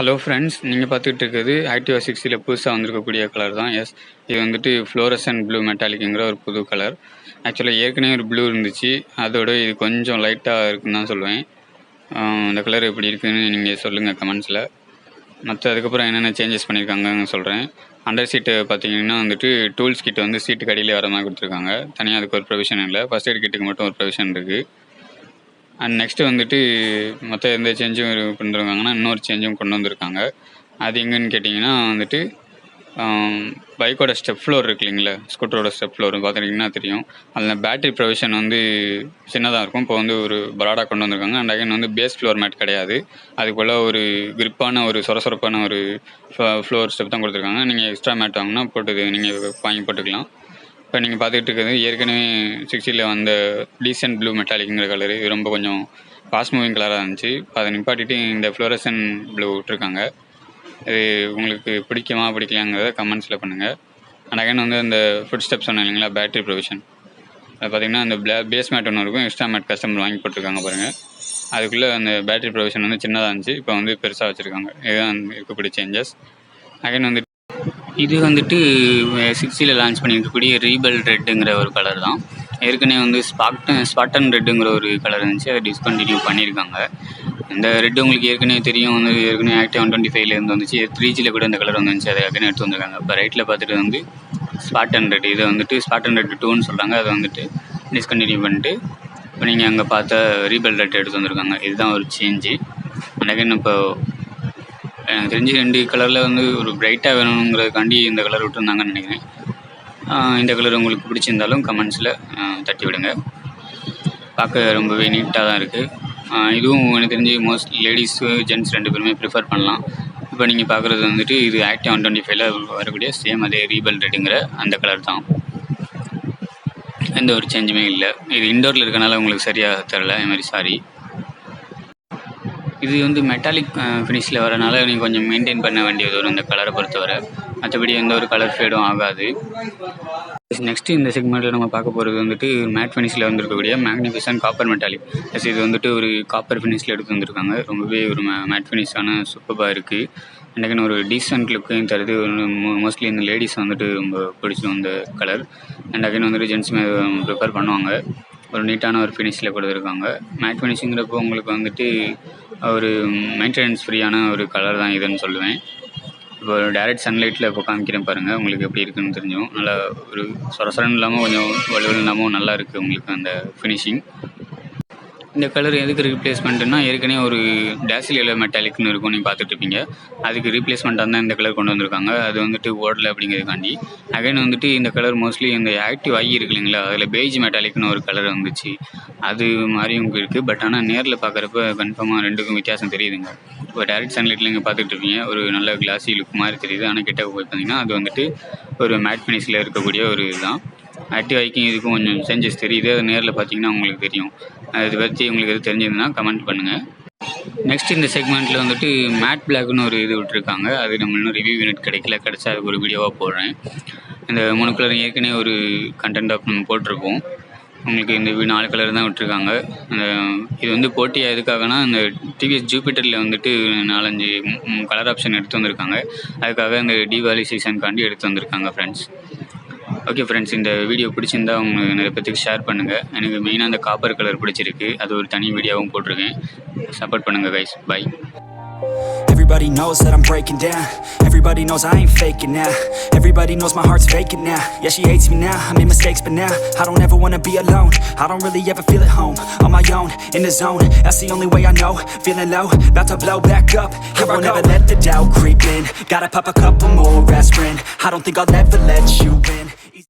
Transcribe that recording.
Hello friends, நீங்கள் பார்த்துட்டு இருக்கிறது ஆக்டிவா 60ல் புதுசாக வந்திருக்கக்கூடிய கலர் தான். எஸ், இது வந்துட்டு ஃப்ளோரசன்ட் ப்ளூ மெட்டாலிக்குங்கிற ஒரு புது கலர். ஆக்சுவலாக ஏற்கனவே ஒரு ப்ளூ இருந்துச்சு, அதோட இது கொஞ்சம் லைட்டாக இருக்குன்னு தான் சொல்லுவேன். இந்த கலர் எப்படி இருக்குதுன்னு நீங்கள் சொல்லுங்கள் கமெண்ட்ஸில். அதுக்கப்புறம் என்னென்ன சேஞ்சஸ் பண்ணியிருக்காங்கன்னு சொல்கிறேன். அண்டர் சீட்டு பார்த்தீங்கன்னா வந்துட்டு டூல்ஸ் கிட்ட வந்து சீட்டு கடியிலே வர மாதிரி கொடுத்துருக்காங்க. தனியாக அதுக்கு ஒரு ப்ரொவிஷன் இல்லை, ஃபஸ்ட் எய்ட் கிட்டுக்கு மட்டும் ஒரு ப்ரொவிஷன் இருக்குது. அண்ட் நெக்ஸ்ட்டு வந்துட்டு மொத்த எந்த சேஞ்சும் பண்ணிருக்காங்கன்னா இன்னொரு சேஞ்சும் கொண்டு வந்திருக்காங்க. அது எங்கன்னு கேட்டிங்கன்னா வந்துட்டு பைக்கோட ஸ்டெப் ஃப்ளோர் இருக்கு இல்லைங்களா, ஸ்கூட்டரோட ஸ்டெப் ஃப்ளோர் பார்த்துட்டிங்கன்னா தெரியும். அதில் பேட்டரி ப்ரொவிஷன் வந்து சின்னதாக இருக்கும். இப்போ வந்து ஒரு ப்ராடாக கொண்டு வந்திருக்காங்க. அண்ட் அகைன் வந்து பேஸ் ஃப்ளோர் மேட் கிடையாது, அதுக்குள்ளே ஒரு கிரிப்பான ஒரு சொரசொரப்பான ஒரு ஃப்ளோர் ஸ்டெப் தான் கொடுத்துருக்காங்க. நீங்கள் எக்ஸ்ட்ரா மேட் வாங்கினா போட்டுது நீங்கள் வாங்கி போட்டுக்கலாம். இப்போ நீங்கள் பார்த்துக்கிட்டு இருக்கிறது ஏற்கனவே 60ல் வந்த டீசென்ட் ப்ளூ மெட்டாலிக்குங்கிற கலரு. இது ரொம்ப கொஞ்சம் ஃபாஸ்ட் மூவிங் கலராக இருந்துச்சு. இப்போ அதை நிப்பாட்டிட்டு இந்த ஃப்ளோரசன்ட் ப்ளூ விட்டுருக்காங்க. இது உங்களுக்கு பிடிக்கலையாங்கிறத கமெண்ட்ஸில் பண்ணுங்கள். அண்ட் அகைன் வந்து அந்த ஃபுட் ஸ்டெப் சொன்னேன் இல்லைங்களா, பேட்டரி ப்ரொவிஷன், அது பார்த்திங்கன்னா அந்த பேஸ் மேட் ஒன்று இருக்கும், எக்ஸ்ட்ரா மேட் கஸ்டமர் வாங்கி போட்டிருக்காங்க பாருங்கள். அதுக்குள்ளே அந்த பேட்டரி ப்ரொவிஷன் வந்து சின்னதாக இருந்துச்சு, இப்போ வந்து பெருசாக வச்சுருக்காங்க. இதுதான் இருக்கக்கூடிய சேஞ்சஸ். அகைன் வந்து இது வந்துட்டு 60ல் லான்ச் பண்ணியிருக்கக்கூடிய ரீபல் ரெட்டுங்கிற ஒரு கலர் தான். ஏற்கனவே வந்து ஸ்பாட்டன் ரெட்டுங்கிற ஒரு கலர் இருந்துச்சு, அதை டிஸ்கண்டினியூ பண்ணியிருக்காங்க. இந்த ரெட்டு உங்களுக்கு ஏற்கனவே தெரியும், வந்து ஏற்கனவே ஆக்டிவ் 125லேருந்து வந்துச்சு. 3Gயில் கூட இந்த கலர் வந்துச்சு, அதை ஏற்கனவே எடுத்து வந்திருக்காங்க. இப்போ ரைட்டில் பார்த்துட்டு வந்து ஸ்பாட்டன் ரெட், இதை வந்துட்டு ஸ்பாட்டன் ரெட் 2ன்னு சொல்கிறாங்க. அதை வந்துட்டு டிஸ்கண்டினியூ பண்ணிட்டு இப்போ நீங்கள் அங்கே பார்த்த ரீபல் ரெட் எடுத்து வந்திருக்காங்க. இதுதான் ஒரு சேஞ்சு. எனக்கு இப்போ எனக்கு தெரிஞ்சு 2 கலரில் வந்து ஒரு பிரைட்டாக வேணுங்கிறதுக்காண்டி இந்த கலர் விட்டுருந்தாங்கன்னு நினைக்கிறேன். இந்த கலர் உங்களுக்கு பிடிச்சிருந்தாலும் கமெண்ட்ஸில் தட்டி விடுங்க. பார்க்க ரொம்பவே நீட்டாக தான் இருக்குது. இதுவும் எனக்கு தெரிஞ்சு மோஸ்ட் லேடிஸு ஜென்ட்ஸ் 2 பேருமே ப்ரிஃபர் பண்ணலாம். இப்போ நீங்கள் பார்க்குறது வந்துட்டு இது ஆக்டிவ் 125ல் வரக்கூடிய சேம் அதே ரீபல் ரெட்டுங்கிற அந்த கலர் தான். எந்த ஒரு சேஞ்சுமே இல்லை. இது இண்டோரில் இருக்கனால உங்களுக்கு சரியாக தெரில, அதுமாதிரி சாரி. இது வந்து மெட்டாலிக் ஃபினிஷில் வரனால நீங்கள் கொஞ்சம் மெயின்டைன் பண்ண வேண்டியது வரும் இந்த கலரை பொறுத்தவரை. மற்றபடி எந்த ஒரு கலர் ஃபேடும் ஆகாது. நெக்ஸ்ட்டு இந்த செக்மெண்ட்டில் நம்ம பார்க்க போகிறது வந்துட்டு மேட் ஃபினிஷில் வந்துருக்கக்கூடிய மேக்னிஃபிசன்ட் காப்பர் மெட்டாலிக். இது வந்துட்டு ஒரு காப்பர் ஃபினிஷில் எடுத்து வந்திருக்காங்க. ரொம்பவே ஒரு மேட் ஃபினிஷான சூப்பராக இருக்குது. எனக்கு ஒரு டீசென்ட் லுக்கையும் தருது. மோஸ்ட்லி இந்த லேடிஸ் வந்துட்டு ரொம்ப பிடிச்சிடும் இந்த கலர். அண்ட் அகைன் வந்துட்டு ஜென்ஸுமே ப்ரிஃபர் பண்ணுவாங்க. ஒரு நீட்டான ஒரு ஃபினிஷில் கொடுத்துருக்காங்க. மேட் ஃபினிஷிங்கிறப்போ உங்களுக்கு வந்துட்டு ஒரு மெயின்டெனன்ஸ் ஃப்ரீயான ஒரு கலர் தான் இதுன்னு சொல்லுவேன். இப்போ டைரக்ட் சன்லைட்டில் இப்போ காமிக்கிறேன் பாருங்கள், உங்களுக்கு எப்படி இருக்குதுன்னு தெரிஞ்சும். நல்லா ஒரு சொரசரன்னு இல்லாமல் கொஞ்சம் வலுவல் இல்லாமல் நல்லா இருக்குது உங்களுக்கு அந்த ஃபினிஷிங். இந்த கலர் எதுக்கு ரீப்ளேஸ்மெண்ட்டுன்னா, ஏற்கனவே ஒரு டேசில் எல்லோ மெட்டாலிக்னு இருக்கும், நீங்கள் பார்த்துட்ருப்பீங்க. அதுக்கு ரீப்ளேஸ்மெண்ட்டாக தான் இந்த கலர் கொண்டு வந்திருக்காங்க. அது வந்துட்டு ஓடலை அப்படிங்கிறதுக்காண்டி. அகைன் வந்துட்டு இந்த கலர் மோஸ்ட்லி இந்த ஆக்டிவ் ஐ இருக்கு இல்லைங்களா, அதில் பெய்ஜ் மெட்டாலிக்னு ஒரு கலர் வந்துச்சு, அது மாதிரியும் இருக்குது. பட் ஆனால் நேரில் பார்க்குறப்ப கன்ஃபார்மாக 2க்கும் வித்தியாசம் தெரியுதுங்க. இப்போ டேரக்ட் சன்லைட்டில் நீங்கள் பார்த்துட்ருப்பீங்க, ஒரு நல்ல கிளாஸி லுக் மாதிரி தெரியுது. ஆனால் கிட்ட போய் பார்த்தீங்கன்னா அது வந்துட்டு ஒரு மேட் ஃபினிஷில் இருக்கக்கூடிய ஒரு இதுதான். ஆக்டிவ் ஐக்கும் இதுக்கும் கொஞ்சம் சேஞ்சஸ் தெரியுது. அது நேரில் பார்த்தீங்கன்னா உங்களுக்கு தெரியும். அதை பற்றி உங்களுக்கு எது தெரிஞ்சதுன்னா கமெண்ட் பண்ணுங்கள். நெக்ஸ்ட் இந்த செக்மெண்ட்டில் வந்துட்டு மேட் பிளாக்னு ஒரு இது விட்டுருக்காங்க. அது நம்ம இன்னும் ரிவ்யூ யூனிட் கிடைச்சா அதுக்கு ஒரு வீடியோவாக போடுறேன். இந்த 3 கலர் ஏற்கனவே ஒரு கண்டென்ட்டாக நம்ம போட்டிருப்போம். உங்களுக்கு இந்த 4 கலர் தான் விட்டுருக்காங்க. இது வந்து போட்டியாக எதுக்காகனா, இந்த டிவிஎஸ் ஜூபிட்டரில் வந்துட்டு 4-5 கலர் ஆப்ஷன் எடுத்து வந்திருக்காங்க. அதுக்காக இந்த தீபாவளி சீசனுக்காண்டி எடுத்து வந்திருக்காங்க ஃப்ரெண்ட்ஸ். ஓகே ஃப்ரெண்ட்ஸ், இந்த வீடியோ பிடிச்சிருந்தா அவங்க நிறைய பேருக்கு ஷேர் பண்ணுங்கள். எனக்கு மெயினாக அந்த காப்பர் கலர் பிடிச்சிருக்கு, அது ஒரு தனி வீடியோவும் போட்டிருக்கேன். சப்போர்ட் பண்ணுங்கள் guys. Bye. Everybody knows that I'm breaking down. Everybody knows I ain't faking now. Everybody knows my heart's vacant now. Yeah, she hates me now, I made mistakes but now I don't ever wanna be alone. I don't really ever feel at home. On my own, in the zone, that's the only way I know. Feeling low, about to blow back up. I won't ever let the doubt creep in. Gotta pop a couple more aspirin. I don't think I'll ever let you in.